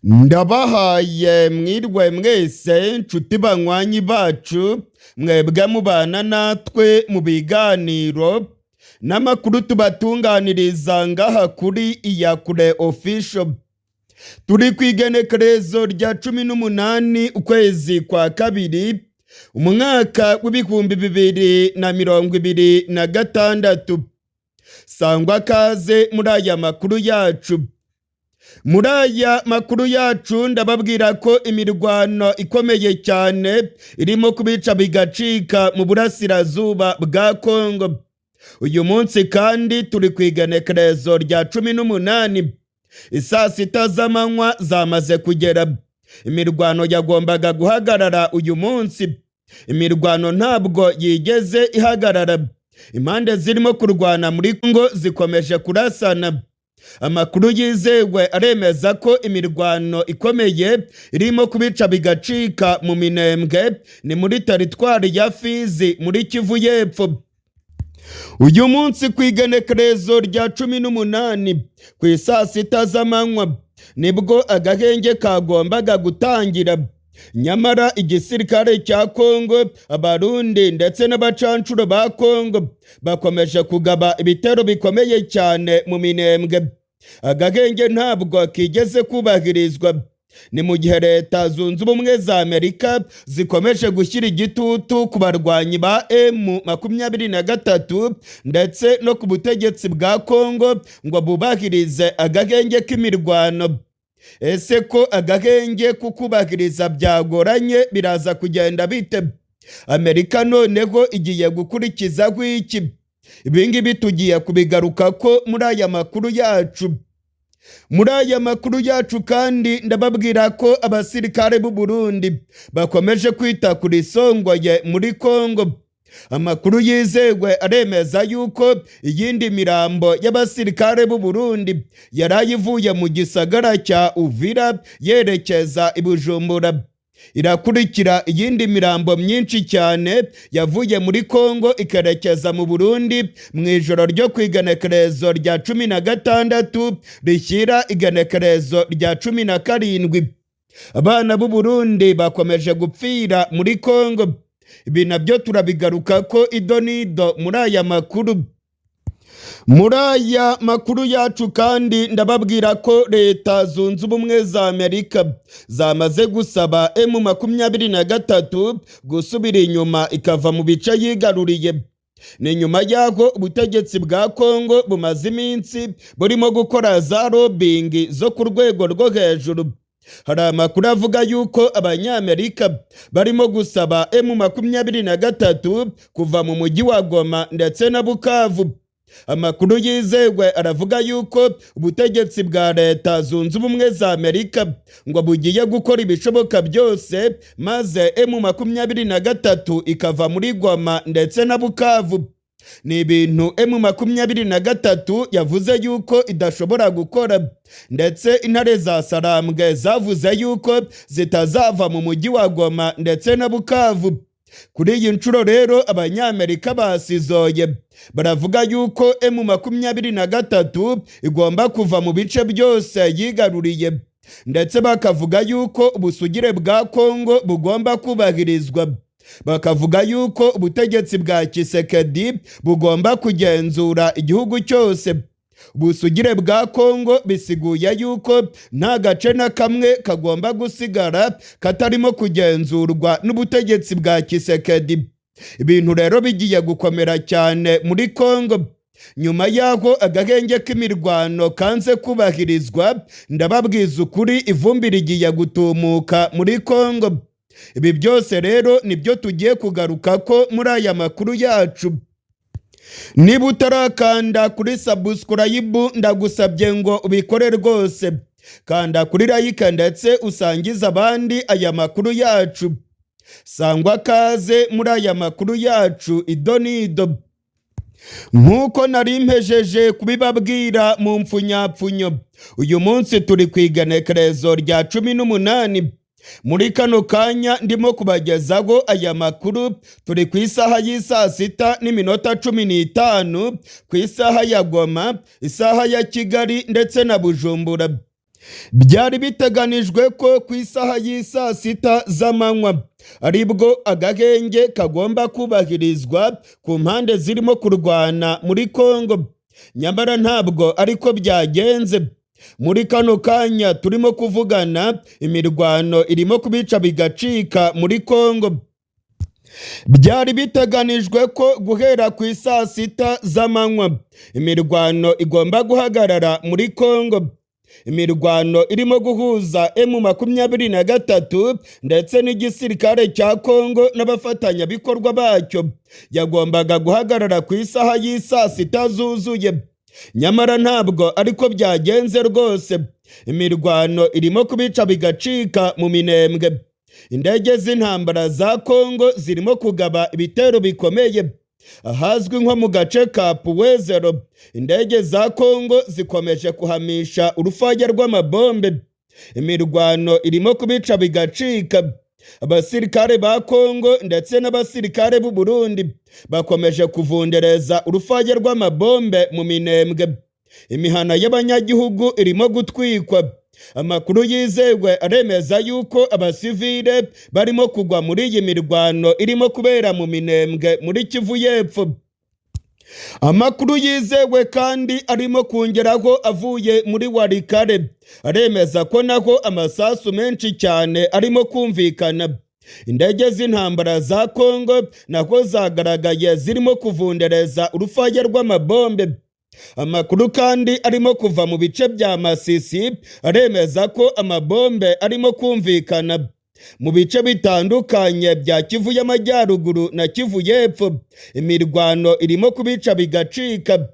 Ndabahaye mwirwe mwese nshuti banywanyi bacu mwebwe mubana natwe mu biganiro n'amakuru tubatunganiriza ngaha kuri Iyakure Official. Turi kw'igenekerezo rya 18 ukwezi kwa kabiri umwaka w'ibihumbi 2026. Sangwa kaze muri aya makuru yacu. Muri aya makuru yacu ndababwira ko imirwano ikomeye cyane irimo kubica bigacika mu burasirazuba bwa Kongo. Uyu munsi kandi turi kw'igenekerezo rya 18 isaa sita z'amanywa zamaze kugera. Imirwano yagombaga guhagarara uyu munsi. Imirwano ntabwo yigeze ihagarara. Impande zirimo kurwana muri Kongo zikomeje kurasana. Amakuru yizewe aremeza ko imirwano ikomeye irimo kubica bigacika mu Minembwe, ni muri teritwari ya Fizi muri Kivu y'Epfo. Uyu munsi kw'igenekerezo rya 18 ku isaa sita z'amanywa nibwo agahenge kagombaga gutangira. Nyamara igisirikare cya Kongo, Abarundi ndetse n'abacancuro ba Kongo bakomeje kugaba ibitero bikomeye cyane mu Minembwe. Agahenge ntabwo kigeze kubahirizwa. Ni mu gihe Leta Zunze Ubumwe za Amerika zikomeje gushyira igitutu ku barwanyi ba M23 ndetse no ku butegetsi bwa Kongo ngo bubahirize agahenge k'imirwano. Ese ko agahenge kukubahiriza byagoranye biraza kugenda bite? Amerika noneho igiye gukurikizaho iki? Ibingibi tugiye kubigaruka ko muri aya makuru yacu. Muri aya makuru yacu kandi ndababwira ko abasirikare b'u Burundi bakomeje kwita kuri Songoye muri Kongo. Amakuru yizewe aremeza yuko iyindi mirambo y'abasirikare b'u Burundi yarayivuye mu gisagara cya Uvira yerekeza i Bujumbura. Irakurikira iyindi mirambo myinshi cyane yavuye muri Kongo ikerekeza mu Burundi mu ijoro ryo kw'igenekerezo rya 16 rishyira igenekerezo rya 17. Abana b'u Burundi bakomeje gupfira muri Kongo. Ibi nabyo turabigaruka ko idonido muri aya makuru. Muri aya makuru yacu kandi ndababwira ko Leta Zunze Ubumwe za Amerika zamaze gusaba M23 gusubira inyuma ikava mu bice yigaruriye. Ni nyuma y'aho ubutegetsi bwa Kongo bumaze iminsi burimo gukora za lobbying zo ku rwego rwo hejuru. Hari amakuru avuga yuko Abanyamerika barimo gusaba M23 kuva mu mujyi wa Goma ndetse na Bukavu. Amakuru yizewe aravuga yuko ubutegetsi bwa Leta Zunze Ubumwe za Amerika ngo bugiye gukora ibishoboka byose maze M23 ikava muri Goma ndetse na Bukavu. Ni ibintu M23 yavuze yuko idashobora gukora, ndetse intare za Sarambwe zavuze yuko zitazava mu mujyi wa Goma ndetse na Bukavu. Kuri iyi nshuro rero Abanyamerika basizoye, baravuga yuko M23 igomba kuva mu bice byose yigaruriye, ndetse bakavuga yuko ubusugire bwa Kongo bugomba kubahirizwa. Bakavuga yuko ubutegetsi bwa Tshisekedi bugomba kugenzura igihugu cyose. Ubusugire bwa Kongo bisiguye yuko nta gace na kamwe kagomba gusigara katarimo kugenzurwa n'ubutegetsi bwa Tshisekedi. Ibintu rero bigiye gukomera cyane muri Kongo. Nyuma y'aho agahenge k'imirwano kanze kubahirizwa, ndababwiza ukuri ivumbi rigiye gutumuka muri Kongo. Ibi byose rero nibyo tugiye kugaruka ko muri aya makuru yacu. Niba utarakanda kuri subscribe ndagusabye ngo ubikore rwose. Kanda kuri like ndetse usangiza abandi aya makuru yacu. Sangwa kaze muri aya makuru yacu idonido. Nkuko nari mpejeje kubibabwira mu mfunyapfunyo, uyu munsi turi kw'igenekerezo rya 18. Muri kano kanya ndimo kubagezaho aya makuru turi ku isaha y'isaa sita n'iminota 15 ku isaha ya Goma, isaha ya Kigali ndetse na Bujumbura. Byari biteganijwe ko ku isaha y'isaa sita z'amanywa aribwo agahenge kagomba kubahirizwa ku mpande zirimo kurwana muri Kongo, nyamara ntabwo ariko byagenze. Muri kano kanya turimo kuvugana, imirwano irimo kubica bigacika muri Kongo. Byari biteganijwe ko guhera ku isaa sita z'amanywa imirwano igomba guhagarara muri Kongo. Imirwano irimo guhuza M23 ndetse n'igisirikare cya Kongo n'abafatanyabikorwa bacyo yagombaga guhagarara ku isaha y'isaa sita zuzuye, nyamara ntabwo ariko byagenze rwose. Imirwano irimo kubica bigacika mu Minembwe. Indege z'intambara za Kongo zirimo kugaba ibitero bikomeye ahazwi nko mu gace ka Puwezero. Indege za Kongo zikomeje kuhamisha urufaya rw'amabombe. Imirwano irimo kubica bigacika. Abasirikare ba Kongo ndetse n'abasirikare b'u Burundi bakomeje kuvundereza urufaya rw'amabombe mu Minembwe. Imihana y'abanyagihugu irimo gutwikwa. Amakuru yizewe aremeza yuko abasivile barimo kugwa muri iyi mirwano irimo kubera mu Minembwe muri Kivu y'Epfo. Amakuru yizewe kandi arimo kongeraho avuye muri Walikale aremeza ko naho amasasu menshi cyane arimo kumvikana. Indege z'intambara za Kongo naho zagaragaye zirimo kuvundereza urufaya rw'amabombe. Amakuru kandi arimo kuva mu bice bya Masisi aremeza ko amabombe arimo kumvikana mu bice bitandukanye bya Kivu y'Amajyaruguru na Kivu y'Epfo. Imirwano irimo kubica bigacika.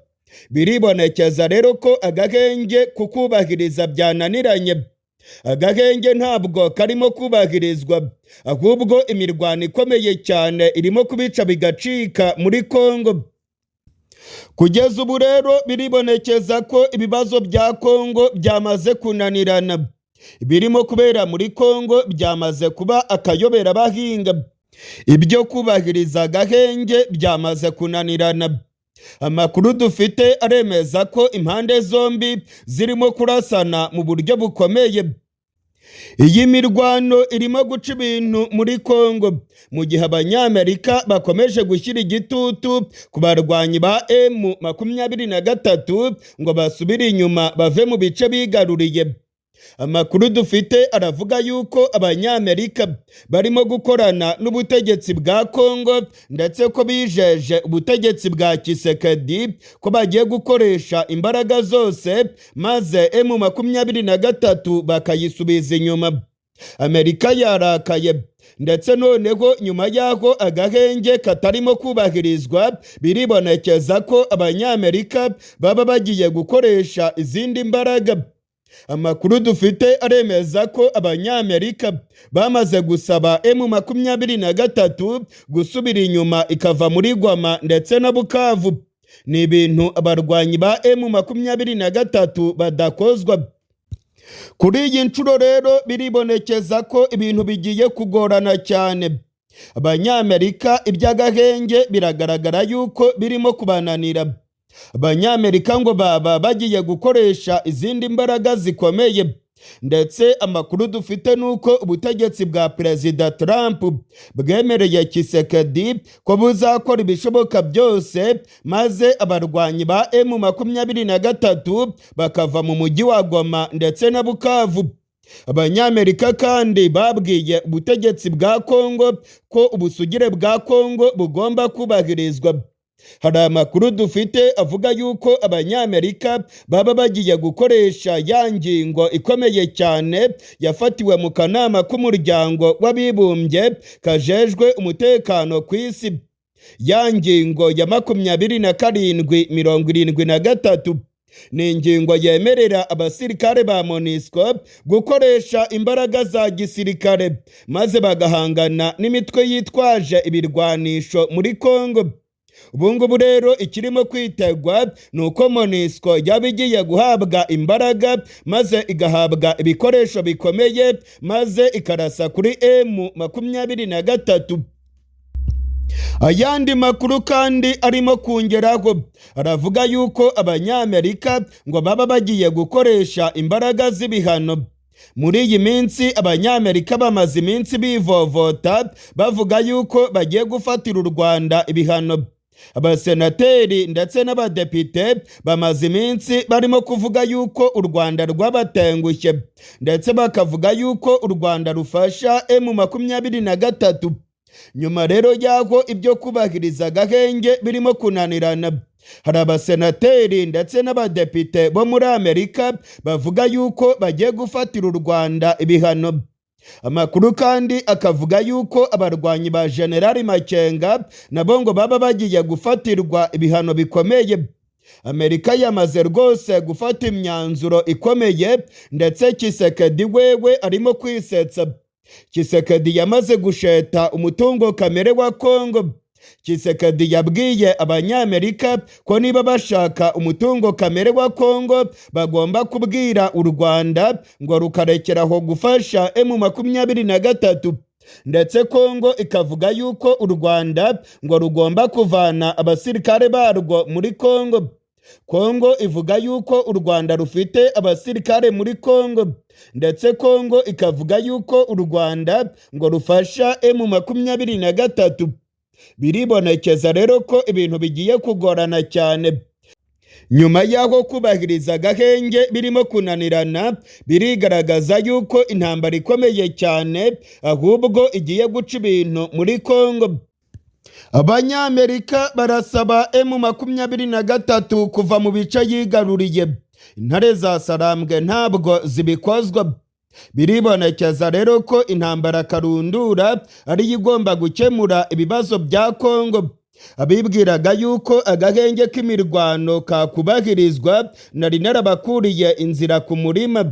Biribonekeza rero ko agahenge kukubahiriza byananiranye. Agahenge ntabwo karimo kubahirizwa, ahubwo imirwano ikomeye cyane irimo kubica bigacika muri Kongo. Kugeza ubu rero biribonekeza ko ibibazo bya Kongo byamaze kunanirana. Birimo kubera muri Kongo byamaze kuba akayobera abahinga. Ibyo kubahiriza agahenge byamaze kunanirana. Amakuru dufite aremeza ko impande zombi zirimo kurasana mu buryo bukomeye. Iyi mirwano irimo guca ibintu muri Kongo mu gihe Abanyamerika bakomeje gushyira igitutu ku barwanyi ba M23 ngo basubire inyuma bave mu bice bigaruriye. Amakuru dufite aravuga yuko Abanyamerika barimo gukorana n'ubutegetsi bwa Kongo ndetse ko bijeje ubutegetsi bwa Tshisekedi ko bagiye gukoresha imbaraga zose maze M23 bakayisubiza inyuma. Amerika yarakaye, ndetse noneho nyuma y'aho agahenge katarimo kubahirizwa biribonekeza ko Abanyamerika baba bagiye gukoresha izindi mbaraga. Amakuru dufite aremeza ko Abanyamerika bamaze gusaba M23 gusubira inyuma ikava muri Goma ndetse na Bukavu. Ni ibintu abarwanyi ba M23 badakozwa. Kuri iyi nshuro rero biribonekeza ko ibintu bigiye kugorana cyane. Abanyamerika iby'agahenge biragaragara yuko birimo kubananira. Abanyamerika ngo baba bagiye gukoresha izindi mbaraga zikomeye, ndetse amakuru dufite nuko ubutegetsi bwa Perezida Trump bwemereye Tshisekedi ko buzakora ibishoboka byose maze abarwanyi ba M23 bakava mu mujyi wa Goma ndetse na Bukavu. Abanyamerika kandi babwiye ubutegetsi bwa Kongo ko ubusugire bwa Kongo bugomba kubahirizwa. Hari amakuru dufite avuga yuko Abanyamerika baba bagiye gukoresha ya ngingo ikomeye cyane yafatiwe mu kanama k'umuryango w'abibumbye kajejwe umutekano ku isi. Ya ngingo ya 27/73 ni ingingo yemerera abasirikare ba MONUSCO gukoresha imbaraga za gisirikare maze bagahangana n'imitwe yitwaje ibirwanisho muri Kongo. Ubungubu rero ikirimo kwitegwa nuko MONUSCO yaba igiye guhabwa imbaraga maze igahabwa ibikoresho bikomeye maze ikarasa kuri M23. Ayandi makuru kandi arimo kongeraho aravuga yuko abanyamerika ngo baba bagiye gukoresha imbaraga z'ibihano. Muri iyi minsi abanyamerika bamaze iminsi bivovota bavuga yuko bagiye gufatira u Rwanda ibihano. Abasenateri ndetse n'abadepite bamaze iminsi barimo kuvuga yuko u Rwanda rwabatengushye, ndetse bakavuga yuko u Rwanda rufasha M23. Nyuma rero y'aho ibyo kubahiriza agahenge birimo kunanirana, hari abasenateri ndetse n'abadepite bo muri Amerika bavuga yuko bagiye gufatira u Rwanda ibihano. Amakuru kandi akavuga yuko abarwanyi ba General Makenga nabo ngo baba bagiye gufatirwa ibihano bikomeye. Amerika yamaze rwose gufata imyanzuro ikomeye, ndetse Tshisekedi wewe arimo kwisetsa. Tshisekedi yamaze gusheta umutungo kamere wa Kongo. Tshisekedi yabwiye abanyamerika ko niba bashaka umutungo kamere wa Kongo bagomba kubwira u Rwanda ngo rukarekeraho gufasha M23, ndetse Kongo ikavuga yuko u Rwanda ngo rugomba kuvana abasirikare barwo muri Kongo. Kongo ivuga yuko u Rwanda rufite abasirikare muri Kongo, ndetse Kongo ikavuga yuko u Rwanda ngo rufasha M23. Biribonekeza rero ko ibintu bigiye kugorana cyane. Nyuma y'aho kubahiriza agahenge birimo kunanirana, birigaragaza yuko intambara ikomeye cyane ahubwo igiye guca ibintu muri Kongo. Abanyamerika barasaba M23 kuva mu bice yigaruriye. Intare za Sarambwe ntabwo zibikozwa. Biribonekeza rero ko intambara karundura ari igomba gukemura ibibazo bya Kongo. Abibwiraga yuko agahenge k'imirwano kakubahirizwa nari narabakuriye inzira ku murima.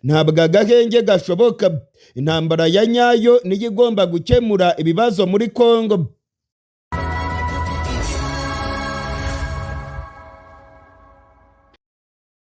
Ntabwo agahenge gashoboka. Intambara ya nyayo niyo igomba gukemura ibibazo muri Kongo.